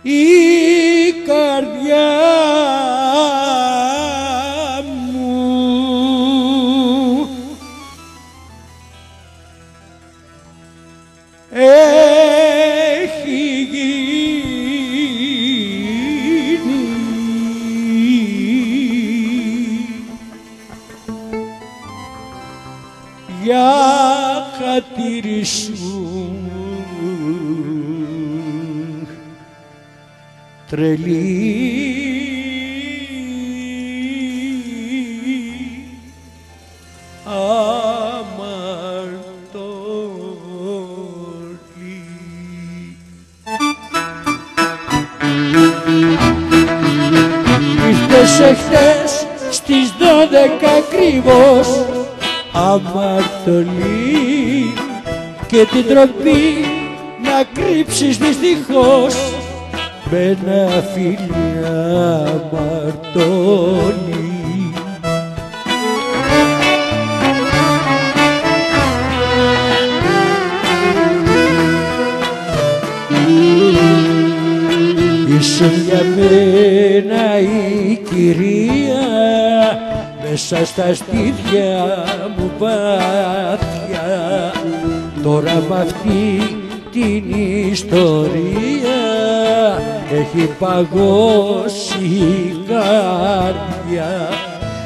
η καρδιά μου έχει γίνει για χατήρι σου τρελή αμαρτωλή. Ήρθες εχθές στις 12 ακριβώς αμαρτωλή και την τροπή να κρύψεις δυστυχώς με ένα φίλι αμαρτωλή. Ήσουν για μένα η κυρία μέσα στα στήθια μου πάθια. Τώρα μ' αυτή την ιστορία έχει παγώσει η καρδιά.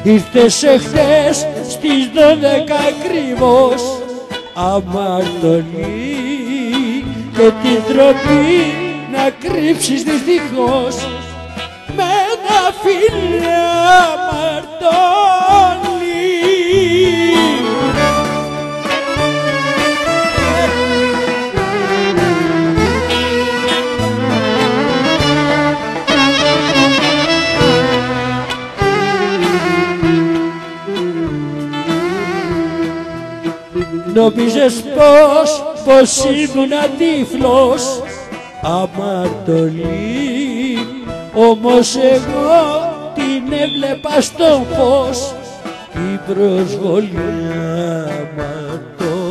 Ήρθες εχθές στις 12 ακριβώς αμαρτωλή και την τροπή να κρύψεις δυστυχώς με ένα φίλι αμαρτωλή. Νόμιζες πως ήμουνα τύφλος αμαρτωλή, όμως εγώ την έβλεπα στο φως την προσβολή αμαρτωλή.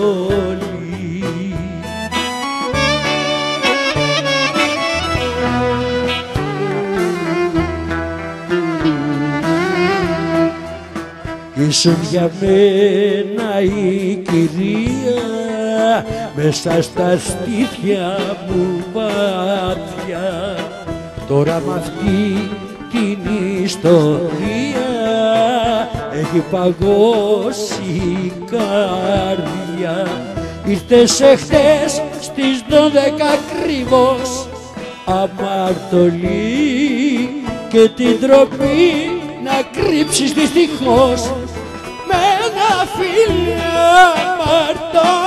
Ήσουν για μένα η κυρία μέσα στα στήθια μου πάθια. Τώρα μ' αυτή την ιστορία έχει παγώσει η καρδιά. Ήρθες εχθές στις 12 ακριβώς αμαρτωλή και την τροπή να κρύψεις δυστυχώς με ένα φίλι αμαρτωλή.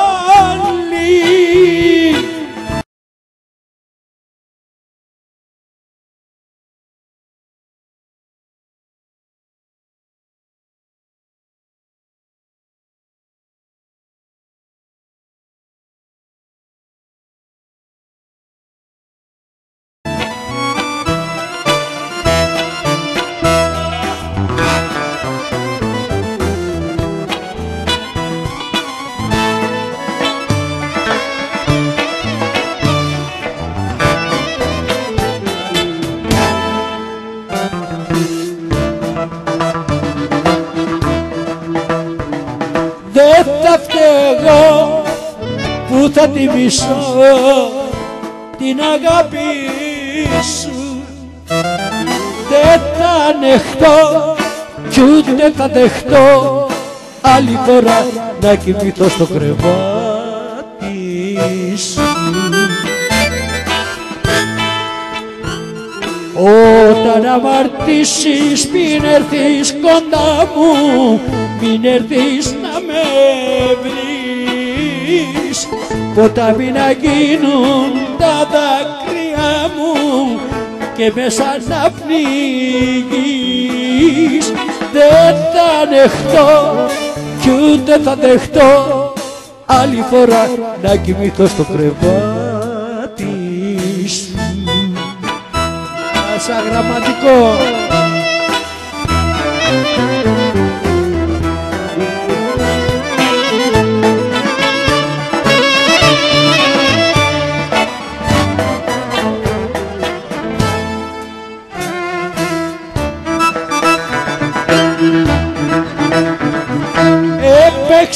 Δεν θα φταίγω που θα τιμήσω την αγάπη σου. Δεν θα ανεχτώ κι ούτε θα δεχτώ άλλη φορά να κοιμηθώ στο κρεβάτι σου. Όταν αμαρτήσεις μην έρθεις κοντά μου, μην έρθεις να με βρεις. Ποτάμι να γίνουν τα δάκρυα μου και μέσα να πνίγεις. Δεν θα ανεχτώ κι ούτε θα δεχτώ άλλη φορά να κοιμηθώ στο κρεβάτι σου. Σαν γραμματικό.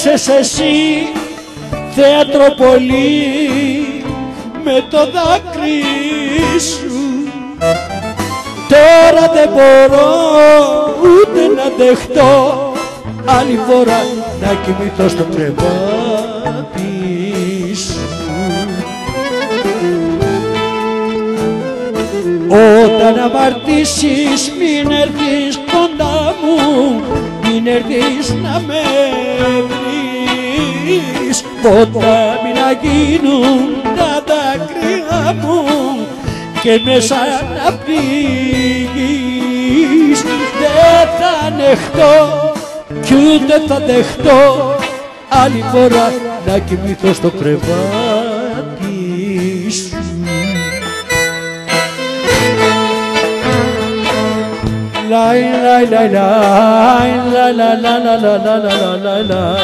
Έπαιξες εσύ θέατρο πολύ με το δάκρυ σου. Τώρα δεν μπορώ ούτε να δεχτώ άλλη φορά να κοιμηθώ στο κρεβάτι σου. Όταν αμαρτήσεις μην έρθεις κοντά μου, μην έρθεις να με βρεις. Ποτάμι να γίνουν τα δάκρυα μου και μέσα να πνίγεις. Δεν θα ανεχτώ κι ούτε θα δεχτώ άλλη φορά να κοιμηθώ στο κρεβάτι σου. Λάι λάι λάι λάι λάι λάι λάι λάι λάι.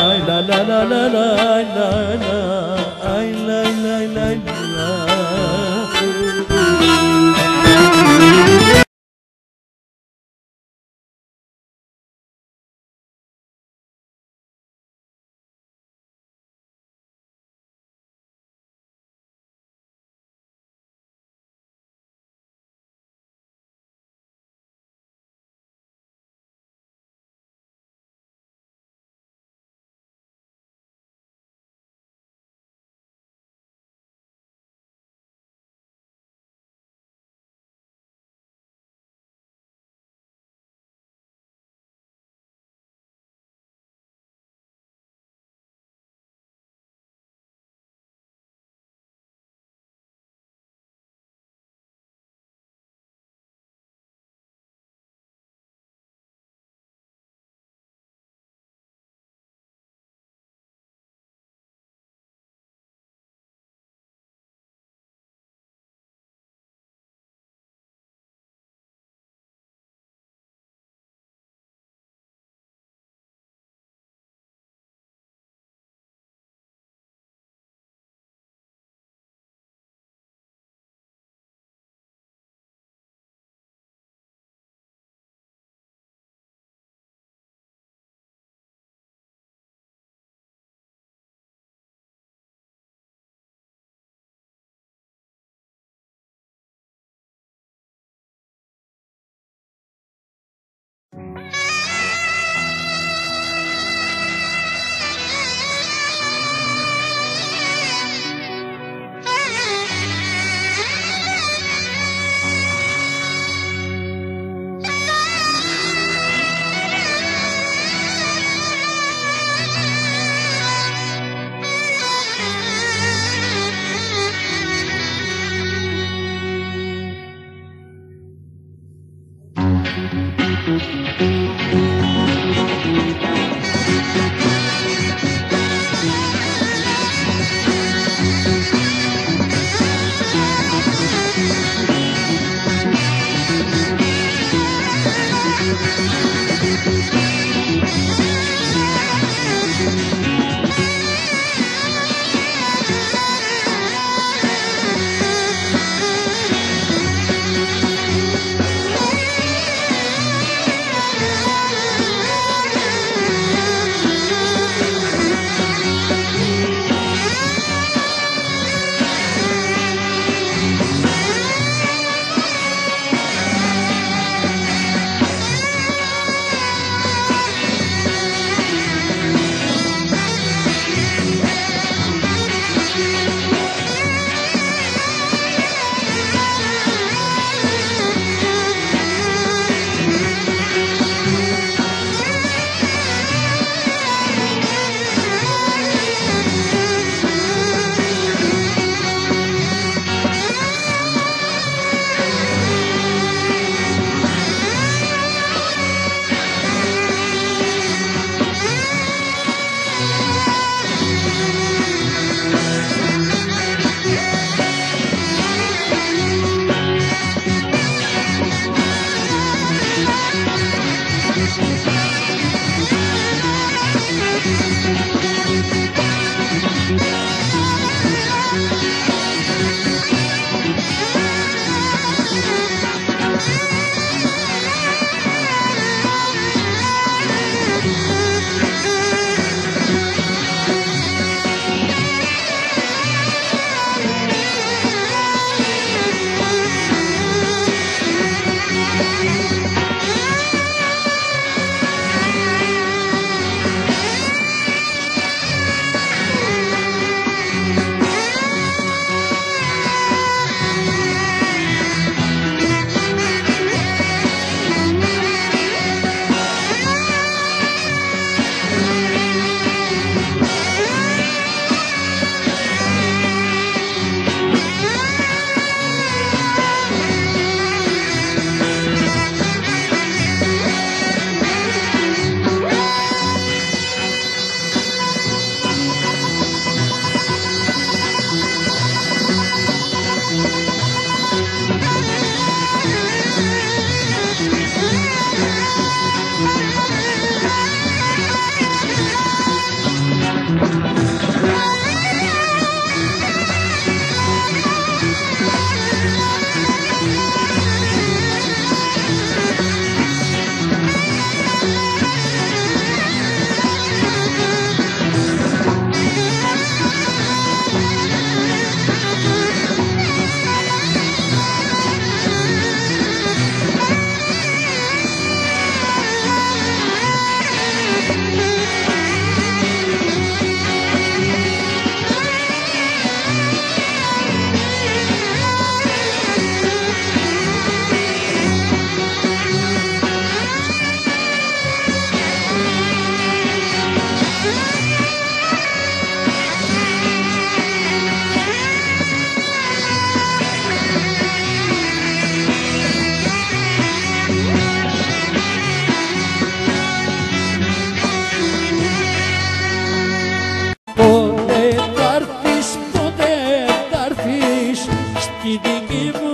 στη δική μου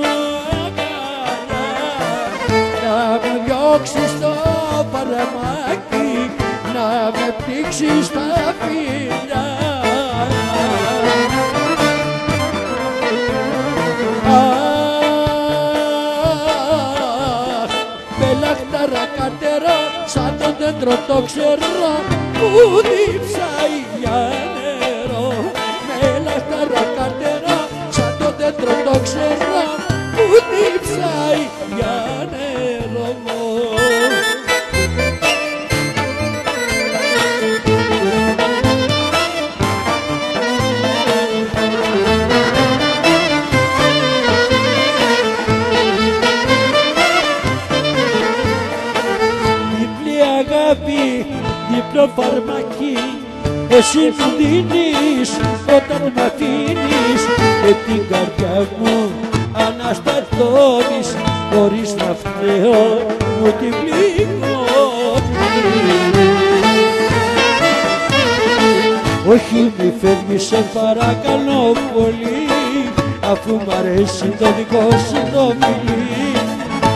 αγκαλιά, να με διώξεις στο παραμάκι, να με πνίξεις στα φιλιά. Λαχτάρα κατέρα, σαν το δέντρο το ξέρω που διψάει για νερό. Με λαχτάρα κατέρα, σαν το δέντρο το ξέρω που διψάει για νερό. Διπλό φαρμακί εσύ μου δίνεις όταν μ' αφήνεις και την καρδιά μου αναστατώνεις χωρίς να φταίω, μου την πληγώνεις. Όχι μη φεύγεις σε παρακαλώ πολύ, αφού μ' αρέσει το δικό σου το φιλί.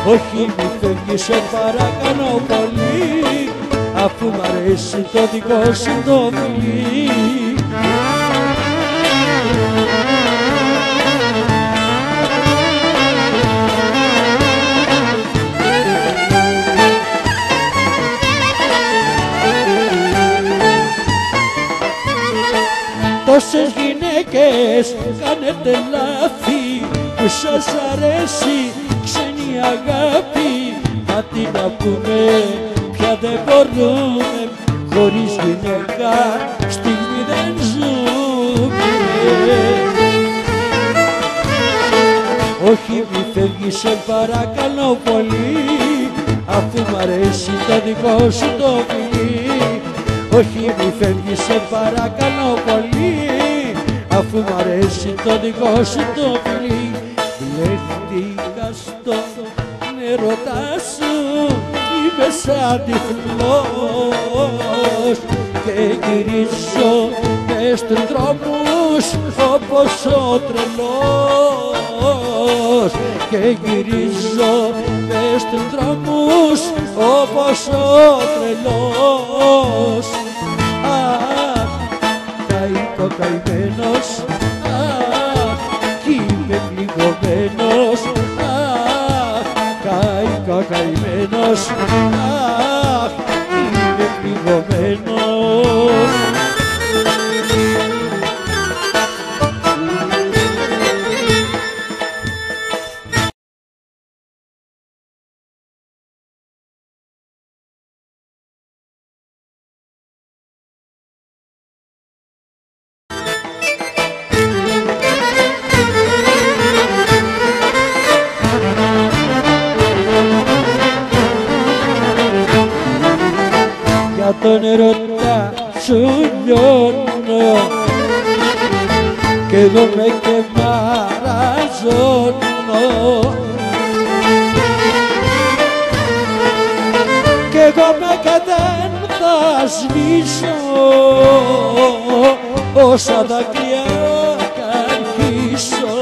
Όχι μη φεύγεις σε παρακαλώ πολύ, αφού μ' αρέσει το δικό σου το φιλί. Τόσες γυναίκες κάνετε λάθη που σας αρέσει ξένη αγάπη, μα τι να πούμε, πια δεν μπορούμε, χωρίς γυναίκα στιγμή δεν ζούμε. Όχι μη φεύγεις σε παρακαλώ πολύ, αφού μ' αρέσει το δικό σου το φιλί. Όχι μη φεύγεις σε παρακαλώ πολύ, αφού μ' αρέσει το δικό σου το φιλί. Μπλέχτηκα στο έρωτά σου, είμαι σαν τυφλός και γυρίζω μες τους δρόμους όπως ο τρελός, και γυρίζω μες τους δρόμους όπως ο τρελός. Αχ, καήκω καημένος, αχ, κι είμαι πληγωμένος, αχ, καήκα καημένος, αχ, είμαι πληγωμένος. Για τον ερωτά σου λιώνω κι εγώ με και μαραζώνω, κι εγώ με και δεν θα σβήσω όσα δάκρυα καρχίσω,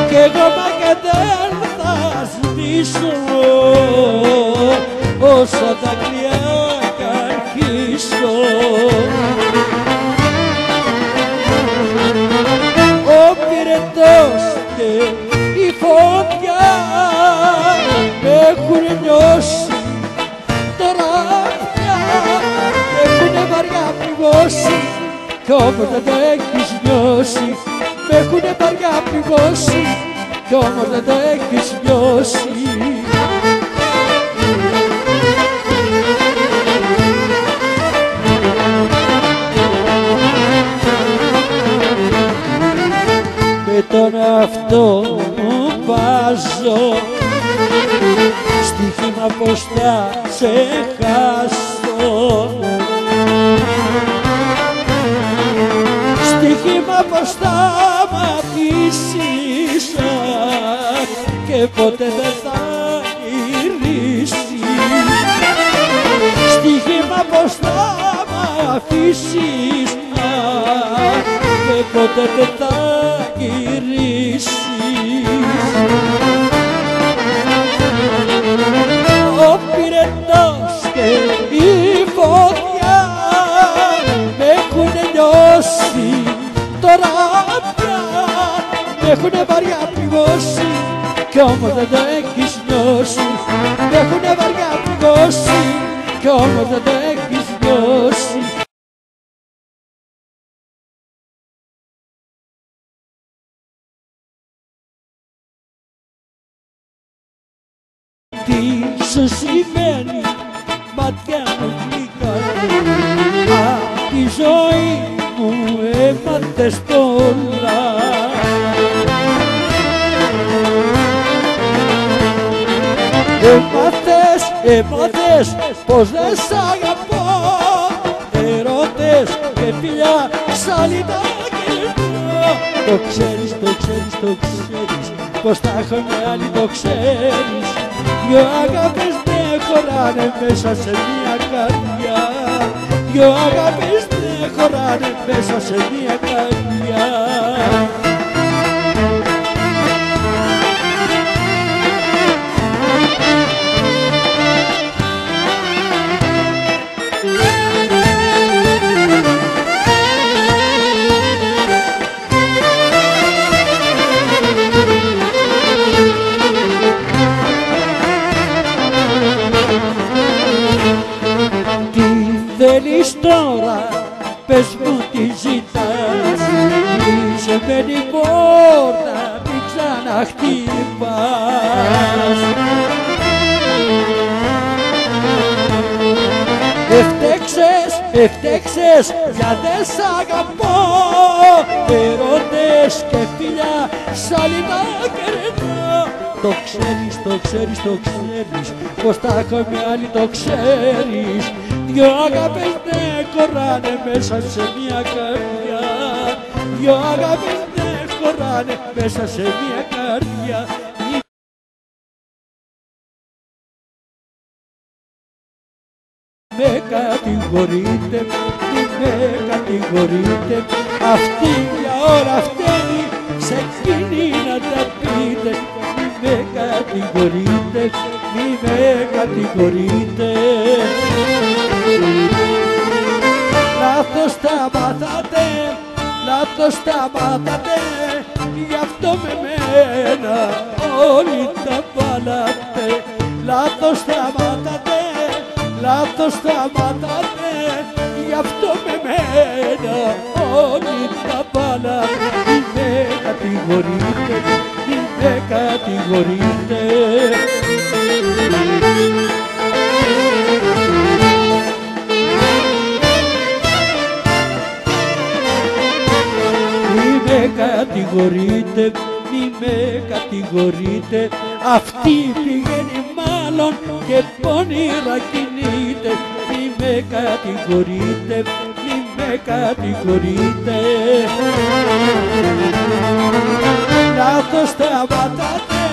κι εγώ με και δεν θα σβήσω όσα δάκρυα καρχίσω. Ο πυρετός και η φωτιά με έχουν νιώσει τώρα πια, με έχουνε βαριά πληγώσει κι όμως δεν το έχεις νιώσει. Με έχουνε βαριά πληγώσει κι όμως δεν το έχεις νιώσει. Με τον εαυτό μου βάζω στοίχημα πως θα σε χάσω, στοίχημα πως θα μ' αφήσεις και ποτέ δεν θα γυρίσεις, στοίχημα πως θα μ' αφήσεις και ποτέ δεν θα γυρίσεις. έχουνε βαριά πληγώσει κι όμως δεν το έχεις νιώσει. Μ' έχουνε βαριά πληγώσει κι όμως δεν το έχεις νιώσει. Τι σου σημαίνει μάτια μου γλυκά, απ' τη ζωή μου έμαθες πολλά. Έμαθες πως δεν σ' αγαπώ. Ερώτες και φιλιά ξαλιτά κερνώ. Το ξέρεις πως θα έχω με άλλη, το ξέρεις. Δυο αγάπες δεν χωράνε μέσα σε μια καρδιά. Δυο αγάπες δεν χωράνε μέσα σε μια καρδιά. Θέλεις τώρα, πες μου τι ζητάς. Είσαι με την πόρτα, μην ξαναχτυπάς. Ευτέξες για δεν σ' αγαπώ. Ερώτες και φιλιά σ' άλλη τα κερνώ. Το ξέρεις πως θα έχω με άλλη, το ξέρεις. Δυο αγάπες δεν χωράνε μέσα σε μια καρδιά. Δυο αγάπες δεν χωράνε μέσα σε μια καρδιά. Με κατηγορείτε, μη με κατηγορείτε. Αυτή μια ώρα φταίνει, σε εκείνη να τα πείτε. Μη με κατηγορείτε, μη με κατηγορείτε. Λάθος τα μάθατε, γι' αυτό με μένα όλοι τα βάλατε. Λάθος τα μάθατε, γι' αυτό με μένα όλοι τα βάλατε. Μη με κατηγορείτε, μη με κατηγορείτε. Μη με κατηγορείτε, αυτή πηγαίνει μάλλον και πονηρά κινείται. Μη με κατηγορείτε, μη με κατηγορείτε. Λάθος σταματάτε,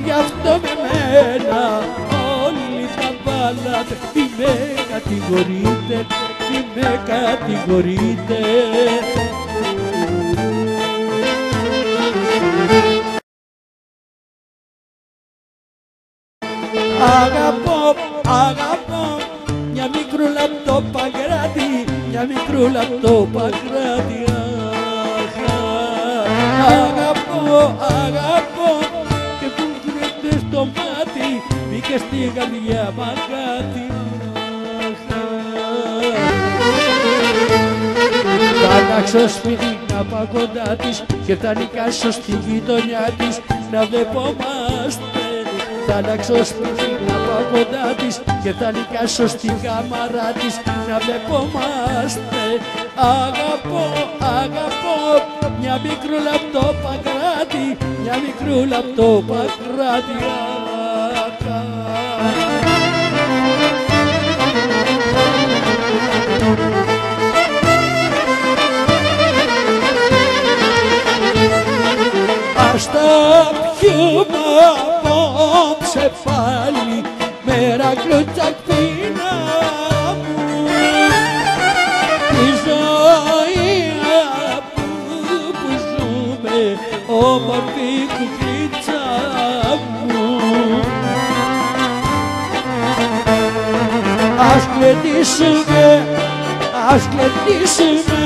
γι' αυτό με μένα όλοι τα βάλατε. Μη με κατηγορείτε, μη με κατηγορείτε. Αγαπώ μια μικρούλα απ' το Παγκράτη, μια μικρούλα απ' το Παγκράτη. Αγαπώ και που κρύβεται στο μάτι, μπήκε στη καρδιά μαγκάτι. Θα αλλάξω σπίτι να πάω κοντά της και θα νοικάσω στη γειτονιά της να βλεπόμαστε. Θα αλλάξω σπίτι να πάω κοντά της και θα νοικάσω στην κάμαρά της να βλεπόμαστε. Αγαπώ μια μικρούλα απ' το Παγκράτη, μια μικρούλα απ' το Παγκράτη. Ας τα πιούμε απόψε πάλι, μέρα κλουτσακπίνα μου. Τη ζωή που ζούμε, όμορφη κουκλίτσα μου. Ας ας κλετήσουμε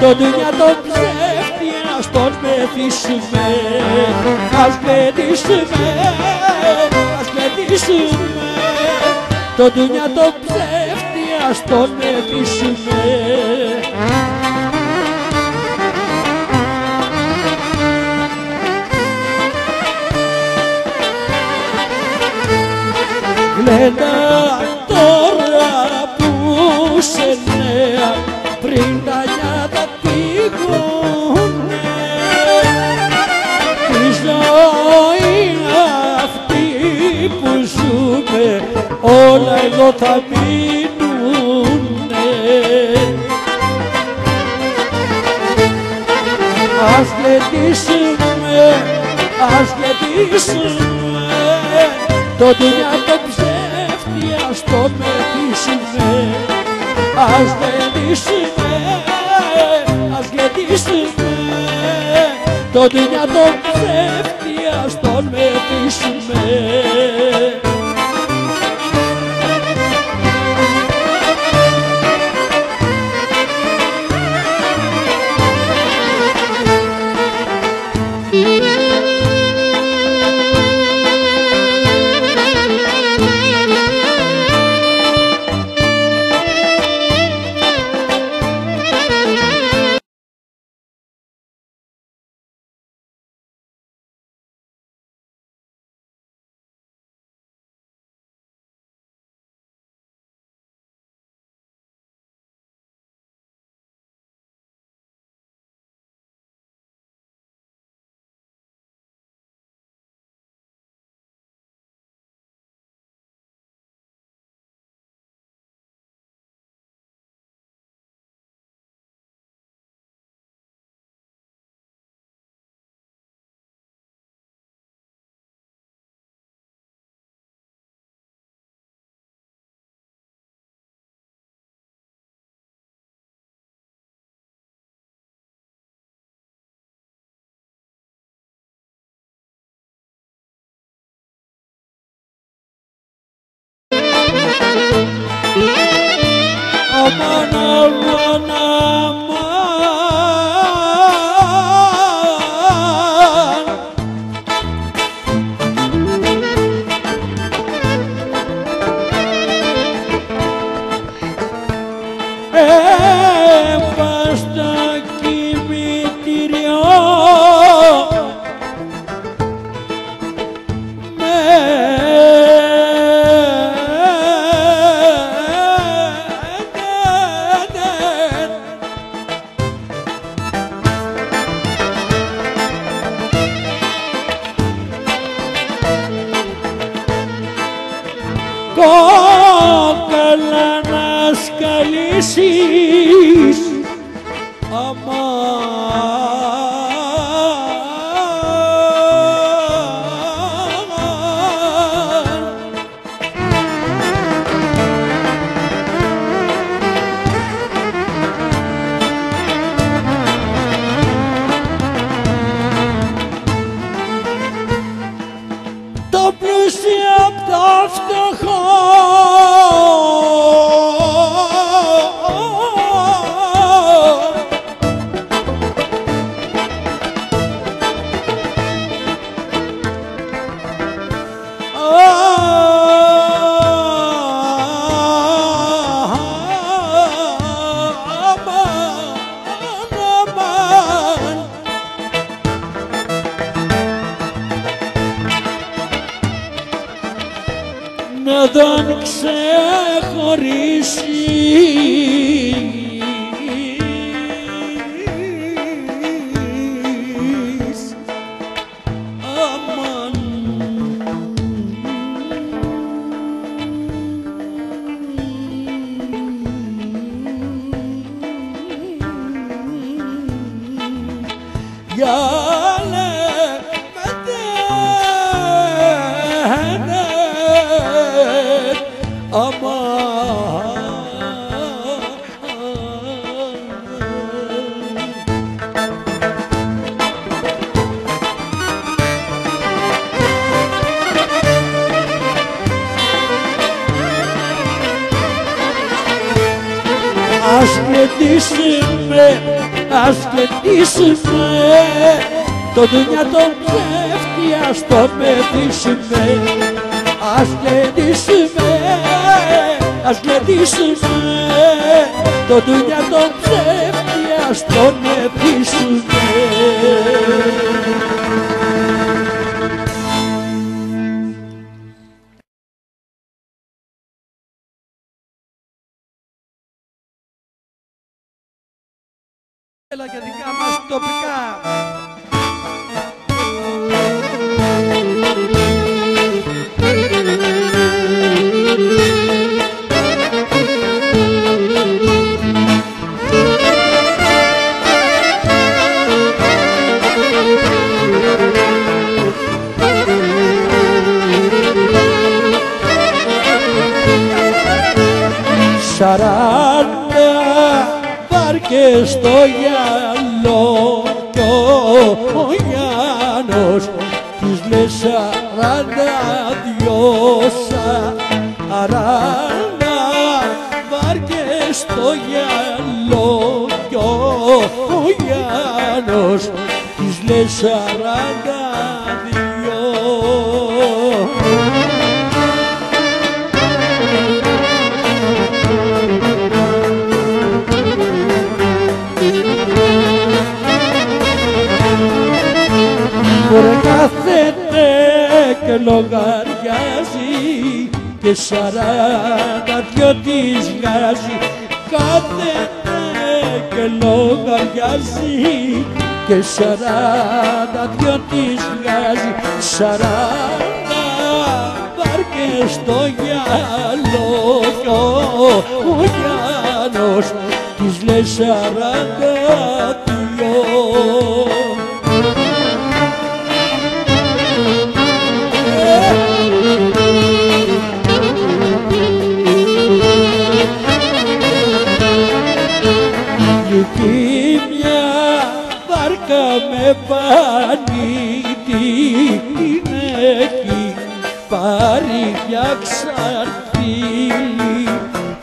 τον δουνιά τον ψεύτη, ας τον μεθύσουμε. Ας κλετήσουμε, ας κλετήσουμε τον δουνιά τον ψεύτη, ας τον μεθύσουμε. Γλέντα τώρα που σε νέα, πριν τα νιάτα πήγουνε, τη ζωή αυτή που ζούμε όλα εδώ θα μείνουνε. Ας γλεντήσουμε, ας γλεντήσουμε το δουνιά το ψεύτη, ας το μεθύσουμε. Ας γλεντήσουμε, ας γλεντήσουμε το δουνιά το ψεύτη, ας το μεθύσουμε. Aman aman aman, έπαστα κημητήριο κόκαλα να σκαλίσεις, αμάν. Το πλούσιο απ' το φτωχό, να τον ξεχωρίσει. Αμάν. Για γλεντήσουμε, ας γλεντήσουμε, το δουλειά τον ψεύτη ας το μεθύσουμε. Ας γλεντήσουμε, ας γλεντήσουμε, το δουλειά τον ψεύτη ας το μεθύσουμε. Έλα για δικά μας τοπικά. Σαράντα βάρκες στο γυαλό κι ο Γιάννος της λέει 42. Σαράντα βάρκες στο γυαλό κι ο Γιάννος της λέει 42. Μωρέ κάθεται και λογαριάζει και 42 της βγάζει. Κάθεται και λογαριάζει και 42 της βγάζει. 40 βάρκες στο γυαλό κι ο Γιάννος της λέει 42. Μια βάρκα με πανίτη την έχει πάρει για ξαρφίλι.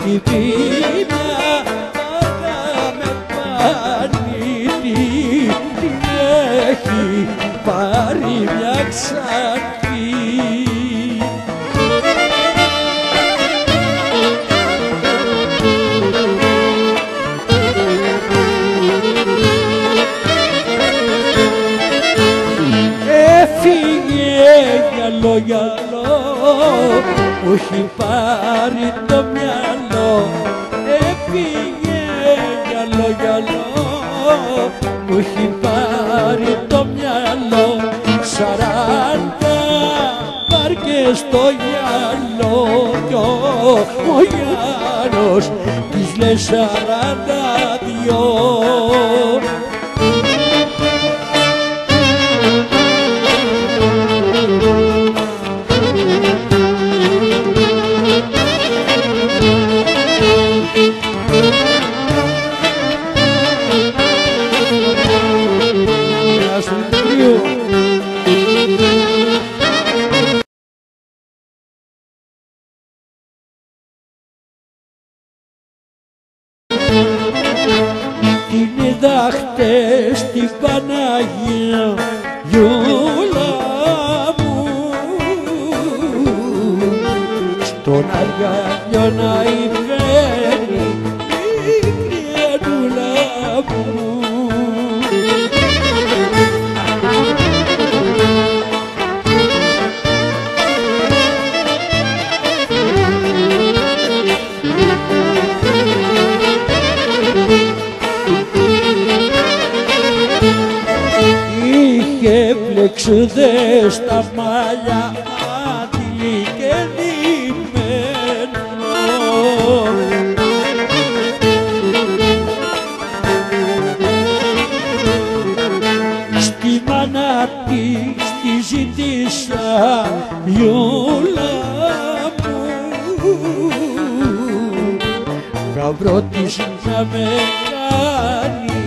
Μια βάρκα με πανίτη την έχει πάρει μια ξαρφίλι. Γυαλό που έχει πάρει το μυαλό. Έφυγε γυαλό που έχει πάρει το μυαλό. 40 βάρκες στο γυαλό κι ο Γιάννος της λέει 42. Την είδα χτες στην Παναγία Γιούλα μου, στον αργανιό να υφαίνει η κρυανούλα μου. Πλεξουδές στα μαλλιά άτυλη και ντυμένο. Στη μάνα της τη ζήτησα Γιούλα μου, γαμπρό της να με κάνει